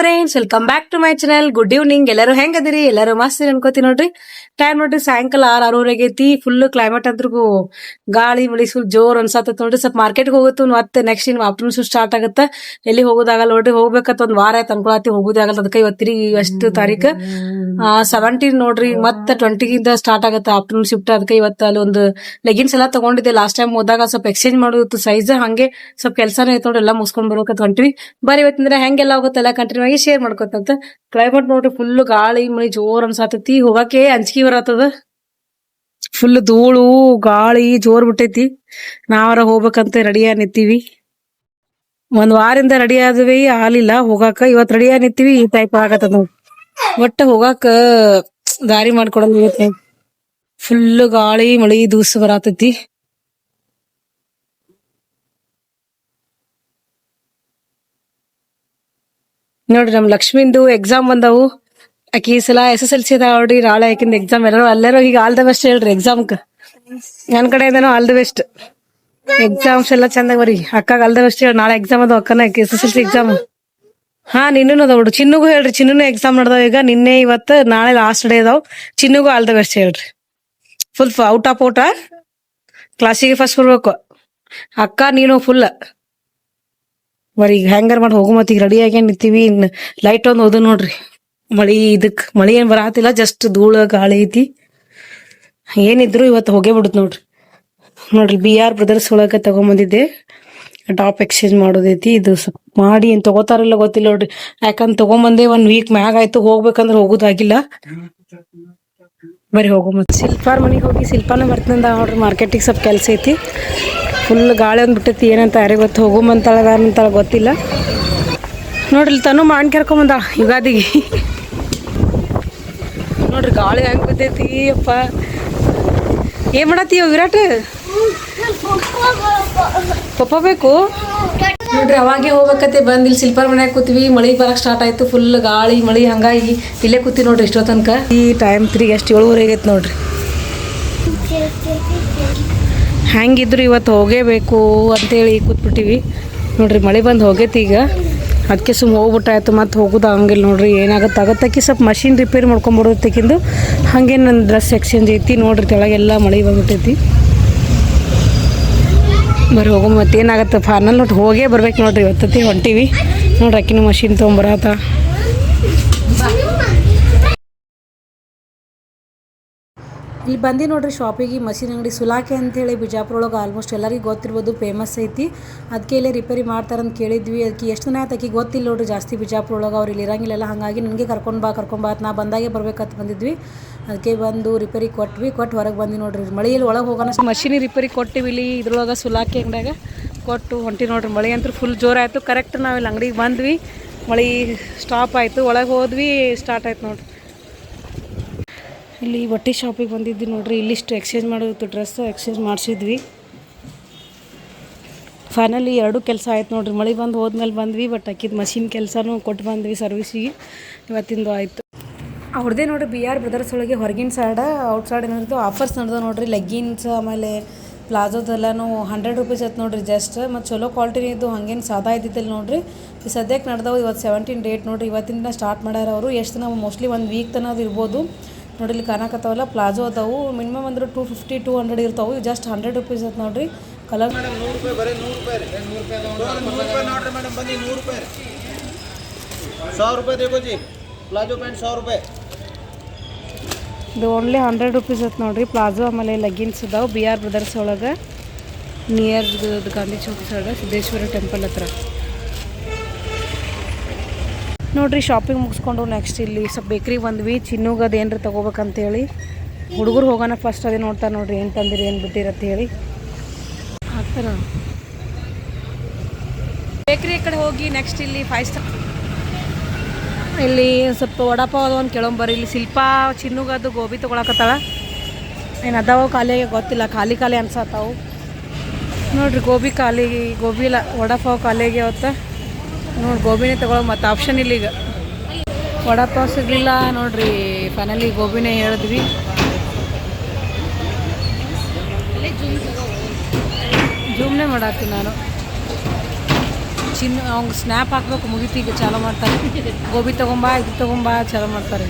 Friends, welcome back to my channel. Good evening. ಎಲ್ಲರೂ ಹೆಂಗದಿರಿ? ಎಲ್ಲರೂ ಮಸ್ತ್ ಅನ್ಕೋತಿ ನೋಡ್ರಿ. ಟೈಮ್ ನೋಡ್ರಿ ಸಾಯಂಕಾಲ 6:06 ಐತಿ. ಫುಲ್ ಕ್ಲೈಮೇಟ್ ಅಂದ್ರೂ ಗಾಳಿ ಮಳಿ ಫುಲ್ ಜೋರ್ ಅನ್ಸತ್ತ ನೋಡ್ರಿ. ಸ್ವಲ್ಪ ಮಾರ್ಕೆಟ್ಗೆ ಹೋಗುತ್ತು ಮತ್ತೆ ನೆಕ್ಸ್ಟ್ ಇನ್ ಆಫ್ಟರ್ನೂನ್ ಸ್ಟಾರ್ಟ್ ಆಗುತ್ತೆ. ಎಲ್ಲಿ ಹೋಗೋದಾಗಲ್ಲ ನೋಡ್ರಿ. ಹೋಗ್ಬೇಕಂತ ಒಂದ್ ವಾರ ಆಯ್ತು ಅನ್ಕೊಳತಿ, ಹೋಗೋದಾಗಲ್ಲ. ಅದಕ್ಕೆ ಇವತ್ತಿರಿ ಎಷ್ಟು ತಾರೀಕು 17 ನೋಡ್ರಿ. ಮತ್ತೆ 20ಗಿಂದ ಸ್ಟಾರ್ಟ್ ಆಗುತ್ತೆ ಆಫ್ಟರ್ನೂನ್ ಶಿಫ್ಟ್. ಅದಕ್ಕೆ ಇವತ್ತು ಅಲ್ಲಿ ಒಂದು ಲೆಗಿನ್ಸ್ ಎಲ್ಲ ತಗೊಂಡಿದ್ದೆ ಲಾಸ್ಟ್ ಟೈಮ್ ಹೋದಾಗ. ಸ್ವಲ್ಪ ಎಕ್ಸ್ಚೇಂಜ್ ಮಾಡೋದು ಸೈಜ್, ಹಂಗೆ ಸ್ವಲ್ಪ ಕೆಲಸನೇ ಐತ್ ನೋಡ್ರಿ. ಎಲ್ಲ ಮುಗಿಸ್ಕೊಂಡ್ ಬರ್ಬೇಕಂತ ಹೊಂಟಿವಿ. ಬರೀ ಇವತ್ತಿಂದ್ರೆ ಹೆಂಗೆಲ್ಲ ಹೋಗುತ್ತೆಲ್ಲ ಕಂಟಿನ್ಯೂ ಆಗಿ ಶೇರ್ ಮಾಡ್ಕೊತಂತ. ಕ್ಲೈಮೇಟ್ ನೋಡ್ರಿ ಫುಲ್ ಗಾಳಿ ಮಳಿ ಜೋರ್ ಅನ್ಸಾತೈತಿ. ಹೋಗಕ್ಕೆ ಅಂಜಿಕೆ ಬರತ್ತದ. ಫುಲ್ ಧೂಳು ಗಾಳಿ ಜೋರ್ ಬಿಟ್ಟೈತಿ. ನಾವರ ಹೋಗ್ಬೇಕಂತ ರೆಡಿಯಾಗಿ ನಿಂತೀವಿ. ಒಂದ್ ವಾರಿಂದ ರೆಡಿ ಆದ್ವಿ, ಹಾಲಿಲ್ಲ ಹೋಗಾಕ. ಇವತ್ ರೆಡಿಯಾಗಿ ನಿಂತೀವಿ, ಈ ಟೈಪ್ ಆಗತ್ತದ ನೋಡ್ರಿ. ಒಟ್ಟ ಹೋಗಾಕ ದಾರಿ ಮಾಡ್ಕೊಡಂಗ ಫುಲ್ ಗಾಳಿ ಮಳಿ ದೂಸ ಬರತೈತಿ. ನೋಡ್ರಿ ನಮ್ ಲಕ್ಷ್ಮಿಂದು ಎಕ್ಸಾಮ್ ಬಂದವು. ಆಕಿ ಈ ಸಲ SSLC ಅದ ನೋಡ್ರಿ. ನಾಳೆ ಆಕಿಂದ ಎಕ್ಸಾಮ್. ಎಲ್ಲರೂ ಈಗ ಆಲ್ ದ ಬೆಸ್ಟ್ ಹೇಳ್ರಿ ಎಕ್ಸಾಮ್ಕ್. ನನ್ ಕಡೆಯಿಂದನೂ ಆಲ್ ದ ಬೆಸ್ಟ್. ಎಕ್ಸಾಮ್ಸ್ ಎಲ್ಲ ಚಂದಾಗ ಬರಿ. ಅಕ್ಕಾಗ ಆಲ್ ದ ಬೆಸ್ಟ್ ಹೇಳಿ. ನಾಳೆ ಎಕ್ಸಾಮ್ ಅದ ಅಕ್ಕನ SSLC ಎಕ್ಸಾಮ್. ಹಾ, ನಿನ್ನೂ ಅದಾವ ನೋಡ್ರಿ. ಚಿನ್ನುಗೂ ಹೇಳ್ರಿ. ಚಿನ್ನೂ ಎಕ್ಸಾಮ್ ನಡ್ದಾವ ಈಗ. ನಿನ್ನೆ ಇವತ್ತು ನಾಳೆ ಲಾಸ್ಟ್ ಡೇ ಅದಾವ್. ಚಿನ್ನುಗೂ ಆಲ್ ದ ಬೆಸ್ಟ್ ಹೇಳ್ರಿ. Full out of out. ಕ್ಲಾಸಿಗೆ ಫಸ್ಟ್ ಬರ್ಬೇಕು. ಅಕ್ಕ ನೀನು ಫುಲ್ ಬರೀ ಈಗ ಹ್ಯಾಂಗರ್ ಮಾಡಿ ಹೋಗು. ಮತ್ ಈಗ ರೆಡಿ ಆಗಿ ನಿಂತೀವಿ. ಇನ್ ಲೈಟ್ ಒಂದ್ ಹೋದ ನೋಡ್ರಿ. ಮಳಿ ಏನ್ ಬರಾತಿಲ್ಲ, ಜಸ್ಟ್ ಧೂಳ ಗಾಳಿ ಐತಿ. ಏನಿದ್ರು ಇವತ್ತು ಹೋಗೇ ಬಿಡುತ್ ನೋಡ್ರಿ. ನೋಡ್ರಿ BR ಬ್ರದರ್ಸ್ ಒಳಗ ತಗೊಂಬಂದಿದ್ದೆ. Top exchange ಮಾಡೋದೈತಿ. ಇದು ಮಾಡಿ ಏನ್ ತಗೋತಾರಿಲ್ಲ ಗೊತ್ತಿಲ್ಲ ನೋಡ್ರಿ. ಯಾಕಂದ್ ತಗೊಂಬಂದೆ 1 ವೀಕ್ ಮ್ಯಾಗ ಆಯ್ತು. ಹೋಗ್ಬೇಕಂದ್ರೆ ಹೋಗುದಾಗಿಲ್ಲ. ಬರೀ ಹೋಗೋ ಮತ್ತೆ ಶಿಲ್ಪಾರ್ ಮನಿಗೆ ಹೋಗಿ ಶಿಲ್ಪಾನ ಬರ್ತಂದ ನೋಡ್ರಿ. ಮಾರ್ಕೆಟಿಗೆ ಸ್ವಲ್ಪ ಕೆಲ್ಸ ಐತಿ. ಫುಲ್ ಗಾಳಿ ಒಂದ್ ಬಿಟ್ಟೈತಿ. ಏನಂತ ಯಾರಿಗೆ ಗೊತ್ತು. ಹೋಗುಮಂತಾಳ ಗೊತ್ತಿಲ್ಲ ನೋಡ್ರಿ. ತನು ಮಾವಿನ ಕರ್ಕೊಂಬಂದ ಯುಗಾದಿಗೆ. ನೋಡ್ರಿ ಗಾಳಿ ಹೆಂಗ್ ಬಿದ್ದೈತಿ ಅಪ್ಪ. ಏನ್ ಮಾಡತ್ತೀವ ವಿರಾಟ್? ಪಪ್ಪ ಬೇಕು ನೋಡ್ರಿ. ಅವಾಗೆ ಹೋಗ್ಬೇಕತ್ತೆ. ಬಂದ್ ಇಲ್ಲಿ ಶಿಲ್ಪಾರ್ ಮನ್ಯಾಗ ಕೂತೀವಿ. ಮಳಿ ಬರಕ್ ಸ್ಟಾರ್ಟ್ ಆಯ್ತು. ಫುಲ್ ಗಾಳಿ ಮಳಿ ಹಂಗಾಗಿ ಇಲ್ಲೇ ಕೂತಿ ನೋಡ್ರಿ ಇಷ್ಟೋ ತನಕ. ಈ ಟೈಮ್ 3 ಎಷ್ಟು 7:30 ಆಗೈತೆ ನೋಡ್ರಿ. ಹೆಂಗಿದ್ರು ಇವತ್ತು ಹೋಗೇಬೇಕು ಅಂತೇಳಿ ಕೂತ್ಬಿಟ್ಟಿವಿ ನೋಡ್ರಿ. ಮಳೆ ಬಂದು ಹೋಗೈತಿ ಈಗ. ಅದಕ್ಕೆ ಸುಮ್ಮ ಹೋಗ್ಬಿಟ್ಟಾಯ್ತು. ಮತ್ತೆ ಹೋಗೋದು ಹಂಗಿಲ್ಲ ನೋಡ್ರಿ. ಏನಾಗತ್ತಾಗತ್ತಕ್ಕೆ ಸ್ವಲ್ಪ ಮಷಿನ್ ರಿಪೇರಿ ಮಾಡ್ಕೊಂಡ್ಬಿಡೋದಕ್ಕಿಂದು. ಹಾಗೆ ನನ್ನ ಡ್ರೆಸ್ ಎಕ್ಸ್ಚೇಂಜ್ ಐತಿ ನೋಡ್ರಿ. ತೆಳಗೆಲ್ಲ ಮಳೆ ಬಂದ್ಬಿಟ್ಟೈತಿ. ಬರೀ ಹೋಗೋ ಮತ್ತೆ ಏನಾಗತ್ತೆ ಫೈನಲ್ ನೋಟ್ ಹೋಗೇ ಬರ್ಬೇಕು ನೋಡ್ರಿ. ಇವತ್ತತಿ ಹೊಂಟಿವಿ ನೋಡ್ರಿ. ಅಕ್ಕಿನೂ ಮಷಿನ್ ತೊಗೊಂಬರತ್ತ. ಇಲ್ಲಿ ಬಂದು ನೋಡ್ರಿ ಶಾಪಿಗೆ. ಮಷಿನ್ ಅಂಗಡಿ ಸುಲಾಕೆ ಅಂತೇಳಿ ಬಿಜಾಪುರ ಒಳಗೆ ಆಲ್ಮೋಸ್ಟ್ ಎಲ್ಲರಿಗೂ ಗೊತ್ತಿರ್ಬೋದು, ಫೇಮಸ್ ಐತಿ. ಅದಕ್ಕೆ ಇಲ್ಲೇ ರಿಪೇರಿ ಮಾಡ್ತಾರಂತ ಕೇಳಿದ್ವಿ. ಅದಕ್ಕೆ ಎಷ್ಟು ದಿನ ಆಯ್ತು ಆಕಿಗೆ ಗೊತ್ತಿಲ್ಲ ನೋಡ್ರಿ. ಜಾಸ್ತಿ ಬಿಜಾಪುರ ಒಳಗೆ ಅವ್ರು ಇಲ್ಲಿ ಇರಂಗಿಲ್ಲ. ಹಾಗಾಗಿ ನನಗೆ ಕರ್ಕೊಂಡು ಬಾ ಅಂತ ನಾ ಬಂದಾಗೆ ಬರ್ಬೇಕಂತ ಬಂದಿದ್ವಿ. ಅದಕ್ಕೆ ಬಂದು ರಿಪೇರಿ ಕೊಟ್ಟು ಹೊರಗೆ ಬಂದು ನೋಡ್ರಿ. ಮಳೆಯಲ್ಲಿ ಒಳಗೆ ಹೋಗೋಣ ಮಷಿನಿ ರಿಪೇರಿ ಕೊಟ್ಟಿವಿ. ಇಲ್ಲಿ ಇದ್ರೊಳಗೆ ಸುಲಾಕೆ ಅಂಗಡಿಯಾಗ ಕೊಟ್ಟು ಹೊಂಟಿ ನೋಡ್ರಿ. ಮಳೆ ಅಂತೂ ಫುಲ್ ಜೋರಾಯಿತು. ಕರೆಕ್ಟ್ ನಾವು ಇಲ್ಲಿ ಅಂಗಡಿಗೆ ಬಂದ್ವಿ, ಮಳೆ ಸ್ಟಾಪ್ ಆಯಿತು. ಒಳಗೆ ಹೋದ್ವಿ, ಸ್ಟಾರ್ಟ್ ಆಯ್ತು ನೋಡ್ರಿ. ಇಲ್ಲಿ ಬಟ್ಟೆ ಶಾಪಿಗೆ ಬಂದಿದ್ವಿ ನೋಡ್ರಿ. ಇಲ್ಲಿಷ್ಟು ಎಕ್ಸ್ಚೇಂಜ್ ಮಾಡೋದು ಡ್ರೆಸ್ ಎಕ್ಸ್ಚೇಂಜ್ ಮಾಡಿಸಿದ್ವಿ. ಫೈನಲಿ 2 ಕೆಲಸ ಆಯ್ತು ನೋಡ್ರಿ. ಮಳೆ ಬಂದು ಹೋದ್ಮೇಲೆ ಬಂದ್ವಿ. ಬಟ್ ಅಕ್ಕಿದ ಮಷಿನ್ ಕೆಲಸನೂ ಕೊಟ್ಟು ಬಂದ್ವಿ ಸರ್ವಿಸಿಗೆ. ಇವತ್ತಿಂದು ಆಯಿತು. ಅವ್ರದ್ದೇ ನೋಡ್ರಿ BR ಬ್ರದರ್ಸ್ ಒಳಗೆ ಹೊರಗಿನ ಔಟ್ ಸೈಡ್ ಏನಿರ್ತೋ ಆಫರ್ಸ್ ನಡೆದ ನೋಡ್ರಿ. ಲೆಗ್ಗಿನ್ಸ್ ಆಮೇಲೆ ಪ್ಲಾಜೋದೆಲ್ಲನೂ 100 ರೂಪೀಸ್ ಐತೆ ನೋಡ್ರಿ ಜಸ್ಟ್. ಮತ್ತು ಚಲೋ ಕ್ವಾಲಿಟಿನೇ ಇದ್ದು, ಹಂಗೇನು ಸಾದಾ ಇದ್ದಿದ್ದಿಲ್ಲ ನೋಡ್ರಿ. ಈ ಸದ್ಯಕ್ಕೆ ನಡೆದವು. ಇವತ್ತು 17 ಡೇಟ್ ನೋಡ್ರಿ. ಇವತ್ತಿಂದ ಸ್ಟಾರ್ಟ್ ಮಾಡ್ಯಾರ ಅವರು. ಎಷ್ಟು ದಿನ ಮೋಸ್ಟ್ಲಿ 1 ವೀಕ್ ತನಕ ಅದು ಇರ್ಬೋದು ನೋಡ್ರಿ. ಇಲ್ಲಿ ಕಾಣಕತ್ತಾವಲ್ಲ ಪ್ಲಾಜೋ ಅದಾವು. ಮಿನಿಮಮ್ ಅಂದ್ರೆ 250-200 ಇರ್ತಾವೆ. ಜಸ್ಟ್ 100 ರೂಪೀಸ್ ಐತೆ ನೋಡ್ರಿ. ಕಲರ್ 100 ರೂಪಾಯಿ ಬರೀ 100 ರೂಪಾಯಿ ರೀ. 100 ರೂಪಾಯಿ ನೋಡ್ರಿ ಮೇಡಮ್. ಬನ್ನಿ 100 ರೂಪಾಯಿ 100 ರೂಪಾಯಿ ದೇಖೋ ಜಿ. ಪ್ಲಾಜೋ ಪ್ಯಾಂಟ್ 100 ರೂಪಾಯಿ. ಇದು ಓನ್ಲಿ 100 ರೂಪೀಸ್ ಐತೆ ನೋಡ್ರಿ. ಪ್ಲಾಜೋ ಆಮೇಲೆ ಲೆಗ್ಗಿನ್ಸ್ ಅದಾವೆ. BR ಬ್ರದರ್ಸ್ ಒಳಗೆ near Gandhi Chowk side Siddeshwara temple ಹತ್ರ ನೋಡ್ರಿ. ಶಾಪಿಂಗ್ ಮುಗಿಸ್ಕೊಂಡು ನೆಕ್ಸ್ಟ್ ಇಲ್ಲಿ ಸ್ವಲ್ಪ ಬೇಕ್ರಿಗೆ ಬಂದ್ವಿ. ಚಿನ್ನುಗೆ ಅದು ಏನ್ರಿ ತೊಗೋಬೇಕಂತೇಳಿ. ಹುಡುಗರು ಹೋಗೋಣ ಫಸ್ಟ್ ಅದೇ ನೋಡ್ತಾರೆ ನೋಡ್ರಿ. ಏನು ತಂದಿರಿ ಏನು ಬಿಟ್ಟಿರತ್ತೆ ಹೇಳಿ ಆಗ್ತಾರ. ಬೇಕ್ರಿ ಕಡೆ ಹೋಗಿ ನೆಕ್ಸ್ಟ್ ಇಲ್ಲಿ 5 ಸ್ಟಾರ್ ಇಲ್ಲಿ ಸ್ವಲ್ಪ ವಡಾಪಾವ್ ಅದು ಒಂದು ಕೇಳೋಂಬರ್ರಿ. ಇಲ್ಲಿ ಶಿಲ್ಪಾ ಚಿನ್ನುಗದು ಗೋಬಿ ತೊಗೊಳಕತ್ತಾಳ. ಏನು ಅದಾವ ಖಾಲಿಯಾಗಿ ಗೊತ್ತಿಲ್ಲ. ಖಾಲಿ ಅನ್ಸತ್ತಾವು ನೋಡ್ರಿ. ಗೋಬಿ ಇಲ್ಲ ವಡಾಪಾವ್ ಖಾಲಿಯಾಗಿ ಅವತ್ತು ನೋಡಿ. ಗೋಬಿನೇ ತೊಗೊಳೋ ಮತ್ತು ಆಪ್ಷನ್ ಇಲ್ಲ ಈಗ. ವಡಾಪಾವ್ ಸಿಗಲಿಲ್ಲ ನೋಡ್ರಿ. ಫೈನಲಿ ಗೋಬಿನೇ ಹೇಳಿದ್ವಿ. ಜೂಮ್ನೇ ಮಾಡತ್ತೀನಿ ನಾನು. ಚಿನ್ನ ಅವ್ಗೆ ಸ್ನ್ಯಾಪ್ ಹಾಕ್ಬೇಕು ಮುಗಿತು ಈಗ ಚಾಲೂ ಮಾಡ್ತಾರೆ. ಗೋಬಿ ತೊಗೊಂಬಾ ಇದು ತೊಗೊಂಬಾ ಚಾಲೂ ಮಾಡ್ತಾರೆ.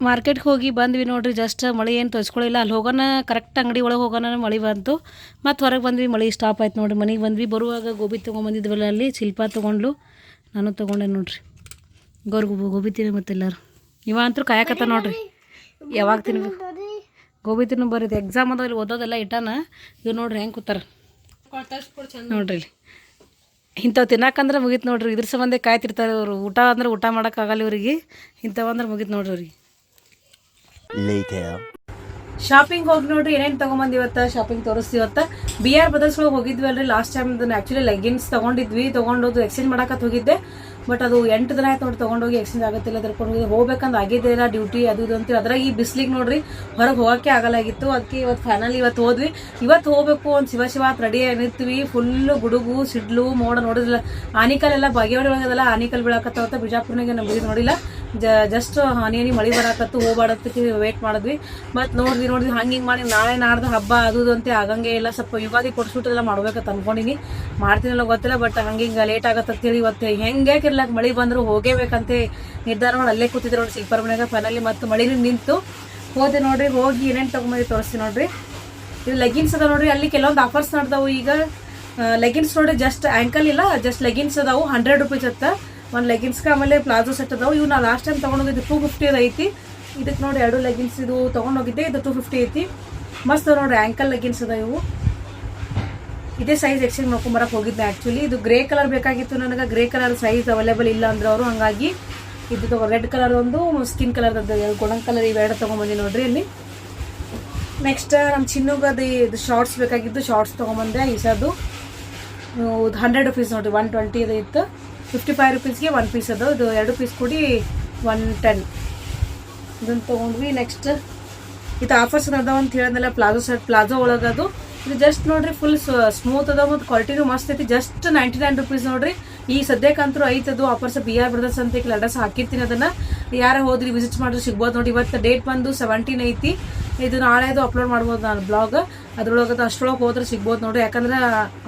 ಮಾರ್ಕೆಟ್ಗೆ ಹೋಗಿ ಬಂದ್ವಿ ನೋಡ್ರಿ. ಜಸ್ಟ್ ಮಳೆ ಏನು ತೋರಿಸ್ಕೊಳ್ಳಿಲ್ಲ. ಅಲ್ಲಿ ಹೋಗೋಣ ಕರೆಕ್ಟ್ ಅಂಗಡಿ ಒಳಗೆ ಹೋಗೋಣ ಮಳೆ ಬಂತು. ಮತ್ತು ಹೊರಗೆ ಬಂದ್ವಿ, ಮಳೆ ಸ್ಟಾಪ್ ಆಯ್ತು ನೋಡ್ರಿ. ಮನೆಗೆ ಬಂದ್ವಿ. ಬರುವಾಗ ಗೋಬಿ ತೊಗೊಂಬಂದಿದ್ವಲ್ಲ, ಅಲ್ಲಿ ಶಿಲ್ಪ ತೊಗೊಂಡ್ಲು, ನಾನು ತೊಗೊಂಡೆ ನೋಡ್ರಿ. ಗೋಬಿ ತಿನ್ನಿ ಮತ್ತು ಎಲ್ಲರೂ. ಇವ ಅಂತೂ ಕಾಯಕತ್ತ ನೋಡ್ರಿ, ಯಾವಾಗ ತಿನ್ಬೇಕು ಗೋಬಿ ತಿನ್ನು ಬರೋದು. ಎಕ್ಸಾಮ್ ಅದ ಇಲ್ಲಿ ಓದೋದೆಲ್ಲ ಇಟ್ಟಾನ. ಇವ್ರು ನೋಡ್ರಿ ಹೆಂಗೆ ಕೂತಾರ ನೋಡ್ರಿ. ಇಲ್ಲಿ ಇಂಥವು ತಿನ್ನಕ್ಕಂದ್ರೆ ಮುಗೀತು ನೋಡ್ರಿ. ಇದ್ರ ಸಂಬಂಧ ಕಾಯ್ತಿರ್ತಾರೆ ಇವರು. ಊಟ ಅಂದ್ರೆ ಊಟ ಮಾಡೋಕ್ಕಾಗಲ್ಲ ಇವ್ರಿಗೆ. ಇಂಥವು ಅಂದ್ರೆ ಮುಗೀತು ನೋಡ್ರಿ ಅವ್ರಿಗೆ. ಶಾಪಿಂಗ್ ಹೋಗಿ ನೋಡ್ರಿ ಏನೇನು ತೊಗೊಂಬಂದು ಇವತ್ತು ಶಾಪಿಂಗ್ ತೋರಿಸ್ತೀವತ್ತ. BR ಬ್ರದರ್ಸ್ ಒಳಗೆ ಹೋಗಿದ್ವಿ ಅಲ್ರಿ ಲಾಸ್ಟ್ ಟೈಮ್. ಆ್ಯಕ್ಚುಲಿ ಲೆಗಿನ್ಸ್ ತೊಗೊಂಡಿದ್ವಿ, ತೊಗೊಂಡೋದು ಎಕ್ಸ್ಚೇಂಜ್ ಮಾಡಕ್ಕೆ ಹೋಗಿದ್ದೆ. ಬಟ್ ಅದು 8 ದಿನ ಆಯ್ತು ನೋಡಿ ತೊಗೊಂಡೋಗಿ. ಎಕ್ಸ್ಚೇಂಜ್ ಆಗುತ್ತಿಲ್ಲ, ತರ್ಕೊಂಡು ಹೋಗ್ಬೇಕಂದ್ರೆ ಆಗಿದ್ದಿಲ್ಲ. ಡ್ಯೂಟಿ ಅದು ಇದು ಅಂತೀವಿ. ಅದ್ರಾಗ ಈ ಬಿಸ್ಲಿಗೆ ನೋಡ್ರಿ ಹೊರಗೆ ಹೋಗೋಕ್ಕೆ ಆಗಲಾಗಿತ್ತು. ಅದಕ್ಕೆ ಇವತ್ತು ಫೈನಲ್ ಇವತ್ತು ಹೋದ್ವಿ. ಇವತ್ತು ಹೋಗ್ಬೇಕು ಅಂತ ಶಿವ ರೆಡಿ ಆಗಿರ್ತೀವಿ. ಫುಲ್ಲು ಗುಡುಗು ಸಿಡ್ಲು ಮೋಡ ನೋಡಿದ್ರಲ್ಲ. ಆನಿಕಲ್ ಬಾಗೇವಾಡಿ ಒಳಗದಲ್ಲ, ಆನಿಕಲ್ ಬೀಳಾಕತ್ತಾವತ್ತ. ಬಿಜಾಪುರ್ನಾಗೆ ನಮ್ಗೆ ನೋಡಿಲ್ಲ. ಜಸ್ಟ್ ಹನಿ ಮಳೆ ಬರಾಕತ್ತು. ಹೋಗ್ಬಾಡತ್ತಕ್ಕೆ ವೇಟ್ ಮಾಡಿದ್ವಿ. ಮತ್ತು ನೋಡಿದ್ವಿ ಹಂಗೆ ಮಾಡಿ ನಾಳೆ ನಾಡ್ದು ಹಬ್ಬ ಅದು ಅಂತೆ ಆಗಂಗೆ ಇಲ್ಲ. ಸ್ವಲ್ಪ ಯುಗಾದಿ ಕೊಡ್ಸ್ಬಿಟ್ಟೆಲ್ಲ ಮಾಡ್ಬೇಕಂತ ಅನ್ಕೊಂಡಿನಿ. ಮಾಡ್ತೀನಲ್ಲ ಗೊತ್ತಿಲ್ಲ. ಬಟ್ ಹಂಗೆ ಲೇಟ್ ಆಗತ್ತಂತೇಳಿ ಇವತ್ತು ಹೆಂಗೆ ಇರ್ಲಾಕ ಮಳೆ ಬಂದ್ರು ಹೋಗೇಬೇಕಂತೆ ನಿರ್ಧಾರ ಮಾಡಿ ಅಲ್ಲೇ ಕೂತಿದ್ರು ನೋಡಿ ಶಿಲ್ಪರ್ ಮನೆಯಾಗ. ಫೈನಲಿ ಮತ್ತು ಮಳೆ ನಿಂತು ಹೋದೆ ನೋಡ್ರಿ. ಹೋಗಿ ಏನೇನು ತೊಗೊಂಬಂದು ತೋರಿಸ್ತೀನಿ ನೋಡ್ರಿ. ಇದು ಲೆಗಿನ್ಸ್ ಅದ ನೋಡ್ರಿ. ಅಲ್ಲಿ ಕೆಲವೊಂದು ಆಫರ್ಸ್ ನಡೆದವು ಈಗ. ಲೆಗಿನ್ಸ್ ನೋಡ್ರಿ ಜಸ್ಟ್ ಆ್ಯಂಕಲ್ ಇಲ್ಲ, ಜಸ್ಟ್ ಲೆಗಿನ್ಸ್ ಅದಾವು. 100 ರೂಪೀಸ್ ಅತ್ತ ಒಂದು ಲೆಗಿನ್ಸ್ಗೆ. ಆಮೇಲೆ ಪ್ಲಾಜೋ ಸೆಟ್ ಅದಾವು. ಇವು ನಾವು ಲಾಸ್ಟ್ ಟೈಮ್ ತೊಗೊಂಡೋಗಿದ್ದು 250 ಐತಿ. ಇದಕ್ಕೆ ನೋಡಿ 2 ಲೆಗಿನ್ಸ್ ಇದು ತೊಗೊಂಡೋಗಿದ್ದೆ. ಇದು 250 ಐತಿ. ಮಸ್ತ್ ನೋಡ್ರಿ ಆ್ಯಂಕಲ್ ಲೆಗಿನ್ಸ್ ಅದ ಇವು. ಇದೇ ಸೈಜ್ ಎಕ್ಸ್ಚೇಂಜ್ ಮಾಡ್ಕೊಂಬರಕ್ಕೆ ಹೋಗಿದ್ದೆ ಆ್ಯಕ್ಚುಲಿ. ಇದು ಗ್ರೇ ಕಲರ್ ಬೇಕಾಗಿತ್ತು ನನಗೆ. ಗ್ರೇ ಕಲರ್ ಸೈಜ್ ಅವೈಲೇಬಲ್ ಇಲ್ಲ ಅಂದ್ರೆ ಅವರು, ಹಂಗಾಗಿ ಇದು ರೆಡ್ ಕಲರ್ ಒಂದು, ಸ್ಕಿನ್ ಕಲರ್ ಗೋಲ್ಡನ್ ಕಲರ್ ಇವೆರಡು ತೊಗೊಂಬಂದಿ ನೋಡ್ರಿ ಇಲ್ಲಿ. ನೆಕ್ಸ್ಟ್ ನಮ್ಮ ಚಿನ್ನಗದು ಇದು ಶಾರ್ಟ್ಸ್ ಬೇಕಾಗಿದ್ದು, ಶಾರ್ಟ್ಸ್ ತೊಗೊಂಬಂದೆ. ಈಸದು 100 ರೂಪೀಸ್ ನೋಡ್ರಿ. 120 ಅದು ಇತ್ತು. 55 ರೂಪೀಸ್ಗೆ 1 ಪೀಸ್ ಅದು. ಇದು 2 ಪೀಸ್ ಕೂಡಿ 110. ಇದನ್ನು ತೊಗೊಂಡ್ವಿ. ನೆಕ್ಸ್ಟ್ ಇದು ಆಫರ್ಸ್ ಅದಾವ ಅಂತ ಹೇಳಿದ್ನಲ್ಲ, ಪ್ಲಾಜೋ ಸೆಟ್, ಪ್ಲಾಜೋ ಒಳಗದು. ಇದು ಜಸ್ಟ್ ನೋಡ್ರಿ ಫುಲ್ ಸ್ಮೂತ್ ಅದ ಮತ್ತು ಕ್ವಾಲಿಟಿನೂ ಮಸ್ತ್ ಐತಿ. ಜಸ್ಟ್ 99 ರೂಪೀಸ್ ನೋಡ್ರಿ. ಈ ಸದ್ಯಕ್ಕಂತೂ ಐತದು ಆಫರ್ಸ್. BR ಬ್ರದರ್ಸ್ ಅಂತ ಅಡ್ರೆಸ್ ಹಾಕಿರ್ತೀನಿ. ಅದನ್ನು ಯಾರು ಹೋದ್ರಿ ವಿಸಿಟ್ ಮಾಡಿದ್ರೆ ಸಿಗ್ಬೋದು ನೋಡಿ. ಇವತ್ತು ಡೇಟ್ ಬಂದು 17 ಐತಿ. ಇದು ನಾಳೆದು ಅಪ್ಲೋಡ್ ಮಾಡ್ಬೋದು ನಾನು ಬ್ಲಾಗ್. ಅದ್ರೊಳಗೆ ಅಷ್ಟರೊಳಗೆ ಹೋದ್ರೆ ಸಿಗ್ಬೋದು ನೋಡ್ರಿ. ಯಾಕಂದ್ರೆ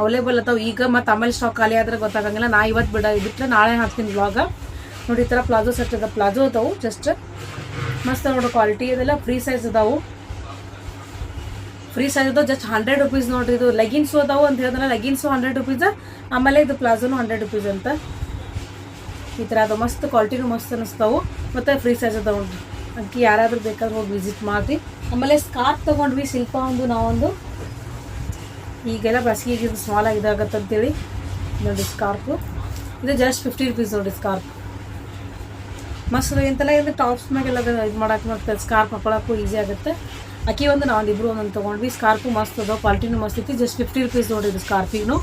ಅವೈಲೇಬಲ್ ಅದಾವ ಈಗ. ಮತ್ತು ಆಮೇಲೆ ಸ್ಟಾಕ್ ಖಾಲಿ ಆದ್ರೆ ಗೊತ್ತಾಗಂಗಿಲ್ಲ. ನಾ ಇವತ್ತು ಬಿಟ್ಟರೆ ನಾಳೆ ಹಾಕ್ತೀನಿ ಬ್ಲಾಗ್ ನೋಡಿ. ಈ ಥರ ಪ್ಲಾಜೋ ಸೆಟ್ ಅದ. ಪ್ಲಾಜೋ ಅದಾವು ಜಸ್ಟ್ ಮಸ್ತ್ ನೋಡ್ರಿ. ಕ್ವಾಲಿಟಿ ಅದೆಲ್ಲ ಫ್ರೀ ಸೈಜ್ ಅದಾವು. ಫ್ರೀ ಸೈಜ್ ಅದಾವ. ಜಸ್ಟ್ 100 ರೂಪೀಸ್ ನೋಡ್ರಿ. ಇದು ಲೆಗಿನ್ಸು ಅದಾವು ಅಂತ ಹೇಳಿದ್ರೆ ಲೆಗಿನ್ಸು 100 ರೂಪೀಸ್. ಆಮೇಲೆ ಇದು ಪ್ಲಾಜೋನು 100 ರೂಪೀಸ್ ಅಂತ. ಈ ಥರ ಅದು ಮಸ್ತ್ ಕ್ವಾಲಿಟಿನೂ ಮಸ್ತ್ ಅನ್ನಿಸ್ತಾವು. ಮತ್ತು ಫ್ರೀ ಸೈಜ್ ಅದಾವ ನೋಡ್ರಿ. ಅದಕ್ಕೆ ಯಾರಾದರೂ ಬೇಕಾದ್ರೆ ಹೋಗಿ ವಿಸಿಟ್ ಮಾಡಿರಿ. ಆಮೇಲೆ ಸ್ಕಾರ್ಫ್ ತೊಗೊಂಡ್ವಿ. ಶಿಲ್ಪ ಒಂದು ನಾವೊಂದು. ಈಗೆಲ್ಲ ಬೇಸಿಗೆಗೆ ಇದು ಸ್ಮಾಲ್ ಇದಾಗತ್ತಂತೇಳಿ ನೋಡಿ ಸ್ಕಾರ್ಫು. ಇದು ಜಸ್ಟ್ 50 ರೂಪೀಸ್ ನೋಡಿ ಸ್ಕಾರ್ಫ್. ಮಸ್ತ್ ಎಂತೆಲ್ಲ ಇದು ಟಾಪ್ಸ್ ಮ್ಯಾಗೆಲ್ಲ ಇದು ಮಾಡಕ್ಕೆ ಮತ್ತು ಸ್ಕಾರ್ಫ್ ಹಾಕೊಳಕ್ಕೂ ಈಸಿ ಆಗುತ್ತೆ. ಅಕ್ಕಿ ಒಂದು ನಾವು ಇಬ್ಬರು ಒಂದೊಂದು ತೊಗೊಂಡ್ವಿ. ಸ್ಕಾರ್ಫು ಮಸ್ತ್ ಅದಾವ, ಕ್ವಾಲಿಟಿನೂ ಮಸ್ತ್ ಐತಿ. ಜಸ್ಟ್ 50 ರೂಪೀಸ್ ನೋಡಿ ಇದು ಸ್ಕಾರ್ಫಿಗೂ.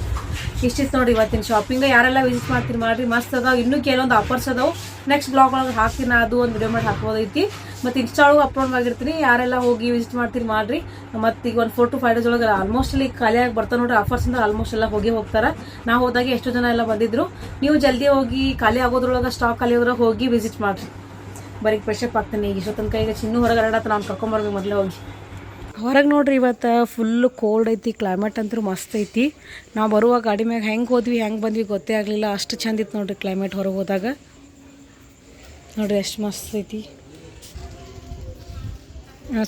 ಇಷ್ಟಿತ್ತು ನೋಡಿ ಇವತ್ತಿನ ಶಾಪಿಂಗ್. ಯಾರೆಲ್ಲ ವಿಸಿಟ್ ಮಾಡ್ತೀನಿ ಮಾಡಿರಿ, ಮಸ್ತ್ ಅದಾವ. ಇನ್ನೂ ಕೆಲವೊಂದು ಆಫರ್ಸ್ ಅದಾವು. ನೆಕ್ಸ್ಟ್ ಬ್ಲಾಗ್ ಒಳಗೆ ಹಾಕ್ತೀನಿ, ಅದು ಒಂದು ವಿಡಿಯೋ ಮಾಡಿ ಹಾಕ್ಬೋದೈತಿ. ಮತ್ತು ಇನ್ಸ್ಟಾ ಒಳಗೆ ಅಪ್ಲೋಡ್ ಮಾಡಿರ್ತೀನಿ. ಯಾರೆಲ್ಲ ಹೋಗಿ ವಿಸಿಟ್ ಮಾಡ್ತೀನಿ ಮಾಡಿರಿ. ಮತ್ತು ಈಗ ಒಂದು 4 to 5 ಡೇಸ್ ಒಳಗೆ ಆಲ್ಮೋಸ್ಟ್ ಅಲ್ಲಿ ಖಾಲಿಯಾಗಿ ಬರ್ತಾರೆ ನೋಡ್ರಿ. ಆಫರ್ಸ್ ಅಂದ್ರೆ ಆಲ್ಮೋಸ್ಟ್ ಎಲ್ಲ ಹೋಗ್ತಾರೆ. ನಾವು ಹೋದಾಗ ಎಷ್ಟು ಜನ ಎಲ್ಲ ಬಂದಿದ್ರು. ನೀವು ಜಲ್ದಿ ಹೋಗಿ ಖಾಲಿ ಆಗೋದ್ರೊಳಗೆ, ಸ್ಟಾಕ್ ಖಾಲಿ ಆಗೋದ್ರೊಳಗೆ ಹೋಗಿ ವಿಸಿಟ್ ಮಾಡಿರಿ. ಬರೀ ಫ್ರೆಶಪ್ ಆಗ್ತಾನೆ. ಈಗ ಇಷ್ಟೊತ್ತನ ಕೈಗೆ ಚಿನ್ನು ಹೊರಗೆ ಹರಡತ್ತ. ನಾನು ಕರ್ಕೊಂಬರ್ಬೇಕು ಮೊದಲೇ ಹೋಗಿ. ಹೊರಗೆ ನೋಡ್ರಿ ಇವತ್ತು ಫುಲ್ಲು ಕೋಲ್ಡ್ ಐತಿ. ಕ್ಲೈಮೇಟ್ ಅಂತೂ ಮಸ್ತ್ ಐತಿ. ನಾವು ಬರುವ ಗಾಡಿ ಮ್ಯಾಗ ಹೆಂಗೆ ಹೋದ್ವಿ ಹೆಂಗೆ ಬಂದ್ವಿ ಗೊತ್ತೇ ಆಗಲಿಲ್ಲ. ಅಷ್ಟು ಚಂದ ಇತ್ತು ನೋಡ್ರಿ ಕ್ಲೈಮೇಟ್ ಹೊರಗೆ ಹೋದಾಗ. ನೋಡ್ರಿ ಎಷ್ಟು ಮಸ್ತ್ ಐತಿ.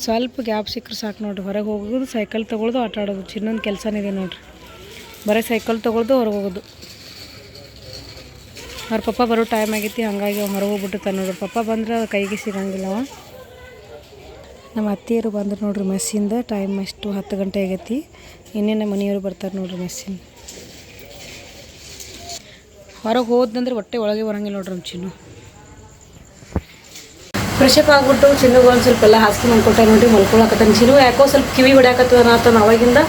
ಸ್ವಲ್ಪ ಗ್ಯಾಪ್ ಸಿಕ್ಕರೆ ಸಾಕು ನೋಡ್ರಿ. ಹೊರಗೆ ಹೋಗೋದು, ಸೈಕಲ್ ತೊಗೊಳೋದು, ಆಟ ಆಡೋದು. ಚಿನ್ನೊಂದು ಕೆಲಸನೇ ಇದೆ ನೋಡ್ರಿ. ಬರೀ ಸೈಕಲ್ ತೊಗೊಳೋದು, ಹೊರಗೆ ಹೋಗೋದು. ಅವ್ರ ಪಪ್ಪ ಬರೋ ಟೈಮ್ ಆಗೈತಿ, ಹಂಗಾಗಿ ಹೊರಗೆ ಹೋಗ್ಬಿಟ್ಟಿರ್ತಾನೆ ನೋಡ್ರಿ. ಪಪ್ಪ ಬಂದ್ರೆ ಕೈಗೆ ಸಿಗಂಗಿಲ್ಲ ಅವ. ನಮ್ಮ ಅತ್ತೆಯರು ಬಂದ್ರೆ ನೋಡ್ರಿ ಮೆಸ್ಸಿಂದ. ಟೈಮ್ ಎಷ್ಟು 10 ಗಂಟೆ ಆಗೈತಿ. ಇನ್ನೇನು ಮನೆಯವರು ಬರ್ತಾರೆ ನೋಡ್ರಿ ಮೆಸ್ಸಿಂದ. ಹೊರಗೆ ಹೋದಂದ್ರೆ ಹೊಟ್ಟೆ ಒಳಗೆ ಬರಂಗಿಲ್ಲ ನೋಡ್ರಿ ನಮ್ಮ ಚಿನ್ನು. ಫ್ರೆಶಪ್ ಆಗ್ಬಿಟ್ಟು ಚಿನ್ನುಗೆ ಒಂದು ಸ್ವಲ್ಪ ಎಲ್ಲ ಹಾಸ್ಕೊಂಡು ಅಂದ್ಕೊಟ್ಟೆ ನೋಡ್ರಿ. ಮಲ್ಕೊಳಕತ್ತಾನೆ ಚಿನ್ನು. ಯಾಕೋ ಸ್ವಲ್ಪ ಕಿವಿ ಹೊಡ್ಯಾಕತ್ತದ ಆತನ ಅವಾಗಿಂದ.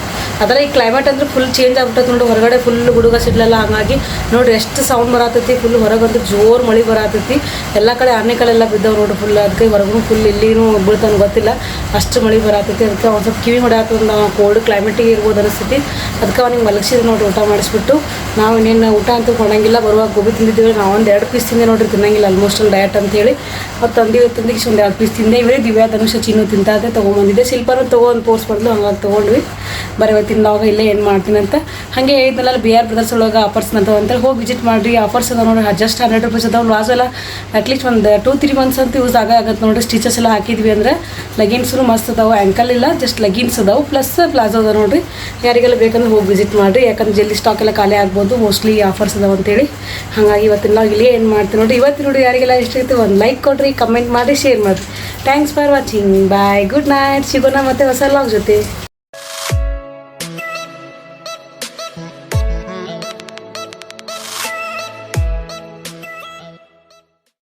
ಅದರ ಈ ಕ್ಲೈಮೇಟ್ ಅಂದ್ರೆ ಫುಲ್ ಚೇಂಜ್ ಆಗ್ಬಿಟ್ಟೈತೆ ನೋಡಿ. ಹೊರಗಡೆ ಫುಲ್ ಗುಡುಗ ಸಿಡ್ಲೆಲ್ಲ ಹಂಗಾಗಿ ನೋಡ್ರಿ ಎಷ್ಟು ಸೌಂಡ್ ಬರತೈತಿ. ಫುಲ್ ಹೊರಗಂತೂ ಜೋರು ಮಳೆ ಬರತೈತಿ. ಎಲ್ಲ ಕಡೆ ಆನೆಗಳೆಲ್ಲ ಬಿದ್ದಾವೆ ನೋಡಿ ಫುಲ್. ಅದಕ್ಕೆ ಹೊರಗೂ ಫುಲ್ ಇಲ್ಲಿನೂ ಬೀಳ್ತಾನೆ ಗೊತ್ತಿಲ್ಲ, ಅಷ್ಟು ಮಳೆ ಬರತೈತಿ. ಅದಕ್ಕೆ ಒಂದು ಸ್ವಲ್ಪ ಕಿವಿ ಹೊಡ್ಯಾತದ. ನಾವು ಕೋಲ್ಡ್ ಕ್ಲೈಮೇಟಿಗೆ ಇರ್ಬೋದು ಅನಿಸ್ತೈತಿ. ಅದಕ್ಕೆ ಅವ್ನಿಗೆ ಮಲಗಿಸಿದ್ ನೋಡ್ರಿ ಊಟ ಮಾಡಿಸ್ಬಿಟ್ಟು. ನಾವು ಇನ್ನೇನು ಊಟ ಅಂತೂ ಕೊಡಂಗಿಲ್ಲ. ಬರುವಾಗ ಗೋಬಿ ತಿಂದಿದ್ದೀವಿ. ನಾವು ಒಂದು 2 ಪೀಸ್ ತಿಂದೆ ನೋಡ್ರಿ, ತಿನ್ನಂಗಿಲ್ಲ ಆಲ್ಮೋಸ್ಟ್ ಅಲ್ಲಿ ಡಯಟ್ ಅಂತೇಳಿ. ಮತ್ತು ತಂದಿಗೆ ಒಂದು 2 ಪೀಸ್ ತಿಂದೆ. ಇವರೇ ದಿವ್ಯಾ ಧನುಷ ಚಿನ್ನು ತಿಂತಾದೆ ತೊಗೊಂಬಂದಿದ್ದೆ. ಶಿಲ್ಪನೂ ತೊಗೊಂಡು ತೋರ್ಸ್ ಬಂದ್ಲು, ಹಂಗಾಗಿ ತೊಗೊಂಡ್ವಿ. ಬರೀ ತಿಂದಾಗ ಇಲ್ಲೇ ಏನು ಮಾಡ್ತೀನಿ ಅಂತ ಹಾಗೆ ಹೇಳಿದ್ನಲ್ಲ. BR ಬ್ರದರ್ಸ್ ಒಳಗೆ ಆಫರ್ಸ್ ಅಂತವೆ ಅಂತೇಳಿ ಹೋಗಿ ವಿಸಿಟ್ ಮಾಡಿರಿ. ಆಫರ್ಸ್ ಅದ ನೋಡಿರಿ, ಜಸ್ಟ್ 100 ರೂಪೀಸ್ ಅದಾವೆ. ಲಾಸ್ ಎಲ್ಲ ಅಟ್ಲೀಸ್ಟ್ ಒಂದು 2-3 ಮಂತ್ಸ್ ಅಂತ ಯೂಸ್ ಆಗತ್ತೆ ನೋಡಿರಿ. ಸ್ಟಿಚಸ್ ಎಲ್ಲ ಹಾಕಿದ್ವಿ ಅಂದ್ರೆ ಲೆಗಿನ್ಸ್ನು ಮಸ್ತ್ ಅದಾವೆ. ಆ್ಯಂಕಲ್ ಇಲ್ಲ, ಜಸ್ಟ್ ಲೆಗಿನ್ಸ್ ಅದಾವೆ ಪ್ಲಸ್ ಪ್ಲಾಜೋ ಅದ ನೋಡಿರಿ. ಯಾರಿಗೆಲ್ಲ ಬೇಕಂದ್ರೆ ಹೋಗಿ ವಿಸಿಟ್ ಮಾಡಿರಿ. ಯಾಕಂದ್ರೆ ಜಲ್ದಿ ಸ್ಟಾಕ್ ಎಲ್ಲ ಖಾಲಿ ಆಗ್ಬೋದು, ಮೋಸ್ಟ್ಲಿ ಆಫರ್ಸ್ ಅದಾವೆ ಅಂತೇಳಿ. ಹಾಗಾಗಿ ಇವತ್ತಿನ ಇಲ್ಲೇ ಏನು ಮಾಡ್ತೀನಿ ನೋಡಿ. ಇವತ್ತಿನ ನೋಡಿ ಯಾರಿಗೆಲ್ಲ ಇಷ್ಟ ಆಯಿತು ಒಂದು ಲೈಕ್ ಕೊಡಿರಿ, ಕಮೆಂಟ್ ಮಾಡಿ, ಶೇರ್ ಮಾಡಿರಿ. Thanks for watching. Bye, good night. ಸಿಗೋಣ ಮತ್ತೆ ಹೊಸ ಲಾಗ್ ಜೊತೆ.